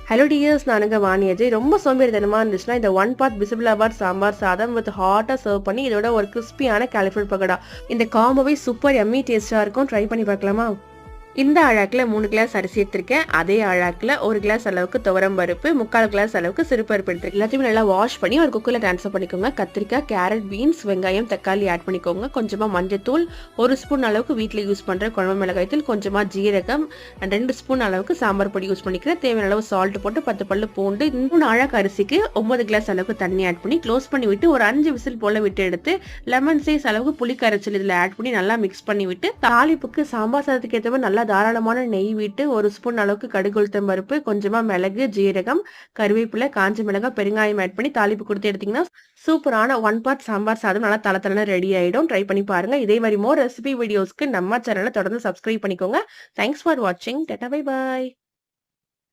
Hello tears, நானுங்க வாணி அஜய். ரொம்ப சோம்பேறித்தனமா இருந்துச்சுன்னா இந்த ஒன் பாட் பிசிபிளாபாத் சாம்பார் சாதம் வித் ஹாட்டாக சர்வ் பண்ணி இதோட ஒரு கிறிஸ்பியான கேலிஃபிளவர் பக்கோடா. இந்த காம்போவே சூப்பர் எம்மி டேஸ்டா இருக்கும். ட்ரை பண்ணி பார்க்கலாமா? இந்த அழாக்கில் 3 கிளாஸ் அரிசி எடுத்திருக்கேன். அதே அழாக்கில் 1 கிளாஸ் அளவுக்கு துவரம் பருப்பு, 3/4 கிளாஸ் அளவுக்கு சிறுபருப்பு எடுத்துருக்கேன். எல்லாத்தையுமே நல்லா வாஷ் பண்ணி ஒரு குக்கரில் ட்ரான்ஸ்ஃபர் பண்ணிக்கோங்க. கத்திரிக்காய், கேரட், பீன்ஸ், வெங்காயம், தக்காளி ஆட் பண்ணிக்கோங்க. கொஞ்சமாக மஞ்சத்தூள், 1 ஸ்பூன் அளவுக்கு வீட்டில் யூஸ் பண்ணுற குழம்பு மிளகாய் தூள், கொஞ்சமாக ஜீரகம், 2 ஸ்பூன் அளவுக்கு சாம்பார் பொடி யூஸ் பண்ணிக்கிறேன். தேவையான அளவு சால்ட் போட்டு 10 பல்லு பூண்டு, 3 அழாக்கு அரிசிக்கு 9 கிளாஸ் அளவுக்கு தண்ணி ஆட் பண்ணி க்ளோஸ் பண்ணி விட்டு ஒரு 5 விசில் போல விட்டு எடுத்து லெமன் சைஸ் அளவுக்கு புளி கரைச்சல் இதில் ஆட் பண்ணி நல்லா மிக்ஸ் பண்ணி விட்டு தாளிப்புக்கு சாம்பார் சாதத்துக்கு ஏற்ற மாதிரி நல்லா தாராளமான நெய் விட்டு 1 ஸ்பூன் அளவுக்கு கடுகு உளுத்தம் பருப்பு, கொஞ்சமா மிளகு, ஜீரகம், கருவேப்பிலை, காஞ்ச மிளகாய், பெருங்காயம் ஆட் பண்ணி தாளிப்பு கொடுத்து எடுத்தீங்கன்னா சூப்பரான ஒன் பாட் சாம்பார் சாதம் நல்லா தளத்தளன்னு ரெடி ஆயிடும். ட்ரை பண்ணி பாருங்க. இதே மாதிரி மோர் ரெசிபி வீடியோஸ்க்கு நம்ம சேனலை தொடர்ந்து சப்ஸ்கிரைப் பண்ணிக்கோங்க. தேங்க்ஸ் ஃபார் வாட்சிங். Tata, bye bye.